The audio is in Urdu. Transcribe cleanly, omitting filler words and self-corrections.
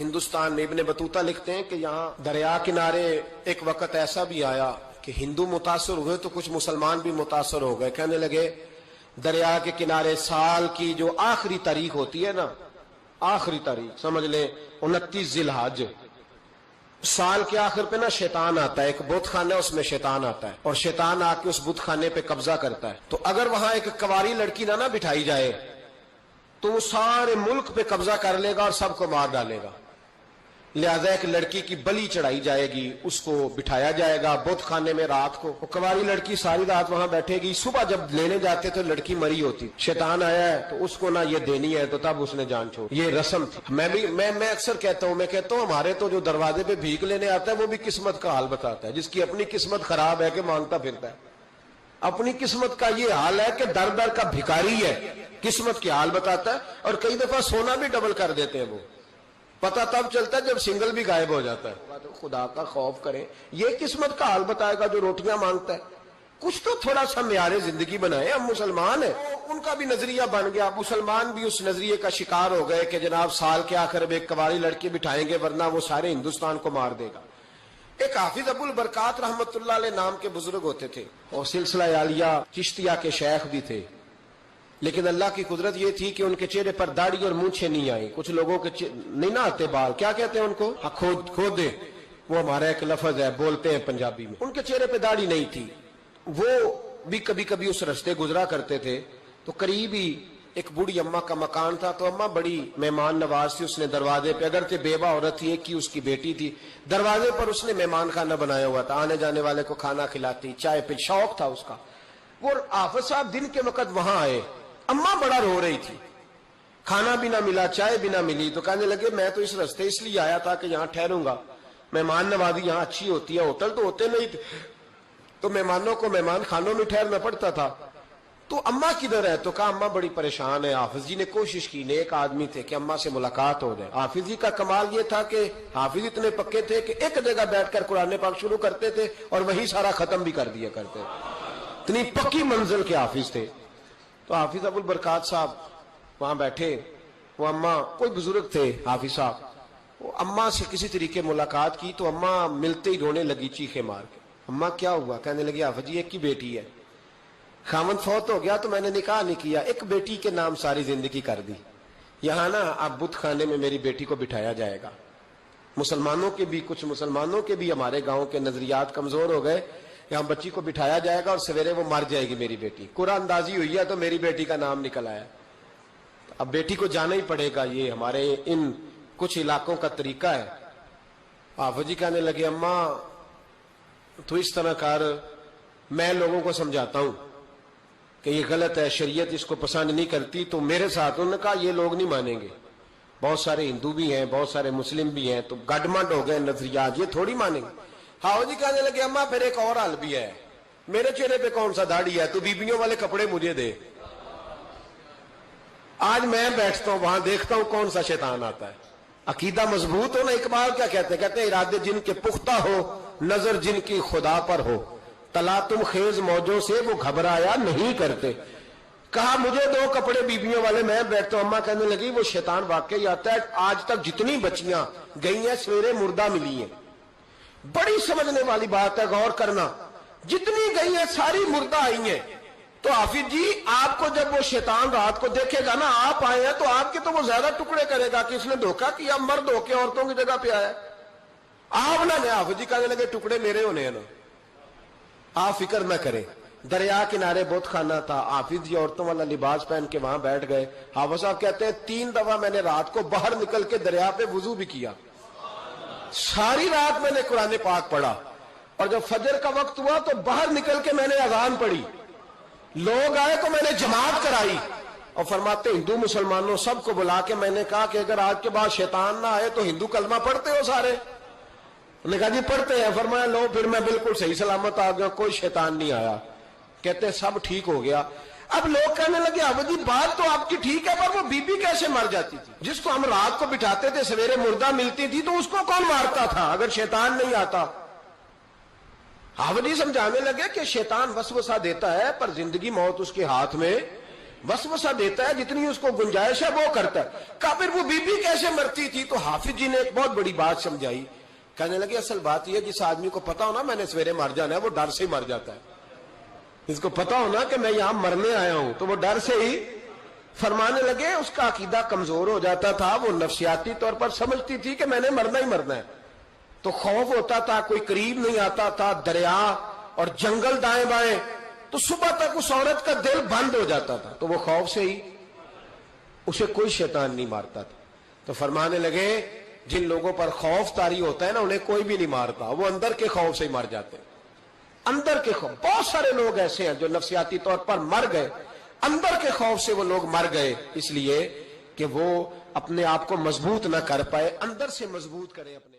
ہندوستان میں ابن بطوطہ لکھتے ہیں کہ یہاں دریا کنارے ایک وقت ایسا بھی آیا کہ ہندو متاثر ہوئے تو کچھ مسلمان بھی متاثر ہو گئے. کہنے لگے دریا کے کنارے سال کی جو آخری تاریخ ہوتی ہے نا، آخری تاریخ سمجھ لیں 29 ذی الحج، سال کے آخر پہ نا شیطان آتا ہے. ایک بت خانہ ہے، اس میں شیطان آتا ہے اور شیطان آ کے اس بت خانے پہ قبضہ کرتا ہے. تو اگر وہاں ایک کنواری لڑکی نہ بٹھائی جائے تو وہ سارے ملک پہ قبضہ کر لے گا اور سب کو مار ڈالے گا. لہذا ایک لڑکی کی بلی چڑھائی جائے گی، اس کو بٹھایا جائے گا بت خانے میں رات کو. وہ کنواری لڑکی ساری رات وہاں بیٹھے گی، صبح جب لینے جاتے تو لڑکی مری ہوتی. شیطان آیا ہے تو اس کو نہ یہ دینی ہے تو تب اس نے جان چھوڑ. یہ رسم تھی. میں اکثر کہتا ہوں ہمارے تو جو دروازے پہ بھیک لینے آتا ہے وہ بھی قسمت کا حال بتاتا ہے. جس کی اپنی قسمت خراب ہے کہ مانگتا پھرتا ہے. اپنی قسمت کا یہ حال ہے کہ در در کا بھکاری ہے، قسمت کے حال بتاتا ہے. اور کئی دفعہ سونا بھی ڈبل کر دیتے ہیں. وہ پتہ تب چلتا ہے جب سنگل بھی غائب ہو جاتا ہے. خدا کا خوف کریں. یہ قسمت کا حال بتائے گا جو روٹیاں مانگتا ہے. کچھ تو تھوڑا سا معیار زندگی بنائے. ہم مسلمان ہیں، ان کا بھی نظریہ بن گیا. مسلمان بھی اس نظریے کا شکار ہو گئے کہ جناب سال کے آخر میں ایک کنواری لڑکی بٹھائیں گے ورنہ وہ سارے ہندوستان کو مار دے گا. ایک حافظ ابو البرکات رحمت اللہ علیہ نام کے بزرگ ہوتے تھے اور سلسلہ عالیہ چشتیہ کے شیخ بھی تھے. لیکن اللہ کی قدرت یہ تھی کہ ان کے چہرے پر داڑھی اور مونچھیں نہیں آئی. کچھ لوگوں کے نہیں نہ آتے بال، کیا کہتے ہیں ان کو؟ کھود دے. وہ ہمارا ایک لفظ ہے، بولتے ہیں پنجابی میں. ان کے چہرے پہ داڑھی نہیں تھی. وہ بھی کبھی کبھی اس رستے گزرا کرتے تھے تو قریب ہی ایک بوڑھی اماں کا مکان تھا. تو اماں بڑی مہمان نواز تھی. اس نے دروازے پہ، اگرچہ بیوہ عورت تھی، ایک ہی اس کی بیٹی تھی، دروازے پر اس نے مہمان خانہ بنایا ہوا تھا. آنے جانے والے کو کھانا کھلاتی، چائے پہ شوق تھا اس کا. وہ حافظ صاحب دن کے وقت وہاں آئے. اماں بڑا رو رہی تھی، کھانا بھی نہ ملا، چائے بھی نہ ملی. تو کہنے لگے میں تو اس رستے اس لیے آیا تھا کہ یہاں ٹھہروں گا. مہمان نوازی یہاں اچھی ہوتی ہے، ہوٹل تو ہوتے نہیں تھے تو مہمانوں کو مہمان خانوں میں ٹھہرنا پڑتا تھا. تو اماں کدھر ہے؟ تو کہا اماں بڑی پریشان ہے. حافظ جی نے کوشش کی، نیک آدمی تھے، کہ اماں سے ملاقات ہو جائے. حافظ جی کا کمال یہ تھا کہ حافظ اتنے پکے تھے کہ ایک جگہ بیٹھ کر قرآن پاک شروع کرتے تھے اور وہی سارا ختم بھی کر دیا کرتے. اتنی پکی منزل کے حافظ تھے. تو حافظ ابو البرکات صاحب وہاں بیٹھے. وہ اماں کوئی بزرگ تھے حافظ صاحب، وہ اماں سے کسی طریقے ملاقات کی تو اماں ملتے ہی رونے لگی چیخے مار کے. اماں کیا ہوا؟ کہنے لگی حافظ جی ایک ہی بیٹی ہے، خاوند فوت ہو گیا تو میں نے نکاح نہیں کیا، ایک بیٹی کے نام ساری زندگی کر دی. یہاں نا اب بت خانے میں میری بیٹی کو بٹھایا جائے گا. مسلمانوں کے بھی، کچھ مسلمانوں کے بھی ہمارے گاؤں کے نظریات کمزور ہو گئے. یہاں بچی کو بٹھایا جائے گا اور سویرے وہ مر جائے گی میری بیٹی. قرآن اندازی ہوئی ہے تو میری بیٹی کا نام نکل آیا. اب بیٹی کو جانا ہی پڑے گا. یہ ہمارے ان کچھ علاقوں کا طریقہ ہے. حافظ جی کہنے لگے اماں تو اس طرح کر، میں لوگوں کو سمجھاتا ہوں کہ یہ غلط ہے، شریعت اس کو پسند نہیں کرتی. تو میرے ساتھ انہوں نے کہا یہ لوگ نہیں مانیں گے، بہت سارے ہندو بھی ہیں، بہت سارے مسلم بھی ہیں، تو گڈمنڈ ہو گئے نظریات، یہ تھوڑی مانیں گے. ہاؤ جی کہنے لگے اماں پھر ایک اور حل بھی ہے، میرے چہرے پہ کون سا داڑھی ہے؟ تو بیبیوں والے کپڑے مجھے دے. آج میں بیٹھتا ہوں وہاں دیکھتا ہوں کون سا شیطان آتا ہے. عقیدہ مضبوط ہو نا. اقبال کیا کہتے ہیں ارادے جن کے پختہ ہو، نظر جن کی خدا پر ہو، تلاتم خیز موجوں سے وہ گھبرایا نہیں کرتے. کہا مجھے دو کپڑے بیبیوں والے، میں بیٹھتا ہوں. اماں کہنے لگی وہ شیطان واقعی آتا ہے. آج تک جتنی بچیاں گئی ہیں سویرے مردہ ملی ہیں. بڑی سمجھنے والی بات ہے، غور کرنا. جتنی گئی ہیں ساری مردہ آئی ہیں. تو حافظ جی آپ کو جب وہ شیطان رات کو دیکھے گا نا، آپ آئے ہیں تو آپ کے تو وہ زیادہ ٹکڑے کرے گا کہ اس نے دھوکہ کیا، مرد ہو کے عورتوں کی جگہ پہ آیا. آپ نہ لیں. حافظ جی کہنے لگے ٹکڑے میرے ہونے ہیں نا، آپ فکر نہ کریں. دریا کنارے بت خانہ تھا. حافظ جی عورتوں والا لباس پہن کے وہاں بیٹھ گئے. حافظ صاحب کہتے ہیں 3 دفعہ میں نے رات کو باہر نکل کے دریا پہ وضو بھی کیا. ساری رات میں نے قرآن پاک پڑھا اور جب فجر کا وقت ہوا تو باہر نکل کے میں نے اذان پڑھی. لوگ آئے تو میں نے جماعت کرائی. اور فرماتے ہندو مسلمانوں سب کو بلا کے میں نے کہا کہ اگر آج کے بعد شیطان نہ آئے تو ہندو کلمہ پڑھتے ہو سارے؟ انہوں نے کہا جی پڑھتے ہیں. فرمایا لو پھر میں بالکل صحیح سلامت آ گیا، کوئی شیطان نہیں آیا. کہتے ہیں سب ٹھیک ہو گیا. اب لوگ کہنے لگے اب جی بات تو آپ کی ٹھیک ہے پر وہ بی بی کیسے مر جاتی تھی؟ جس کو ہم رات کو بٹھاتے تھے سویرے مردہ ملتی تھی تو اس کو کون مارتا تھا اگر شیطان نہیں آتا؟ حافظ جی سمجھانے لگے کہ شیطان وسوسہ دیتا ہے پر زندگی موت اس کے ہاتھ میں وسوسہ دیتا ہے، جتنی اس کو گنجائش ہے وہ کرتا ہے. کہا پھر وہ بی بی کیسے مرتی تھی؟ تو حافظ جی نے ایک بہت بڑی بات سمجھائی. کہنے لگے اصل بات یہ، جس آدمی کو پتا ہو نا میں نے سویرے مر جانا ہے، وہ ڈر سے ہی مر جاتا ہے. جس کو پتا ہو نا کہ میں یہاں مرنے آیا ہوں تو وہ ڈر سے ہی. فرمانے لگے اس کا عقیدہ کمزور ہو جاتا تھا، وہ نفسیاتی طور پر سمجھتی تھی کہ میں نے مرنا ہی مرنا ہے، تو خوف ہوتا تھا، کوئی قریب نہیں آتا تھا، دریا اور جنگل دائیں بائیں، تو صبح تک اس عورت کا دل بند ہو جاتا تھا، تو وہ خوف سے ہی اسے کوئی شیطان نہیں مارتا تھا. تو فرمانے لگے جن لوگوں پر خوف طاری ہوتا ہے نا انہیں کوئی بھی نہیں مارتا، وہ اندر کے خوف سے ہی مر جاتے ہیں. اندر کے خوف. بہت سارے لوگ ایسے ہیں جو نفسیاتی طور پر مر گئے، اندر کے خوف سے وہ لوگ مر گئے، اس لیے کہ وہ اپنے آپ کو مضبوط نہ کر پائے، اندر سے مضبوط کریں اپنے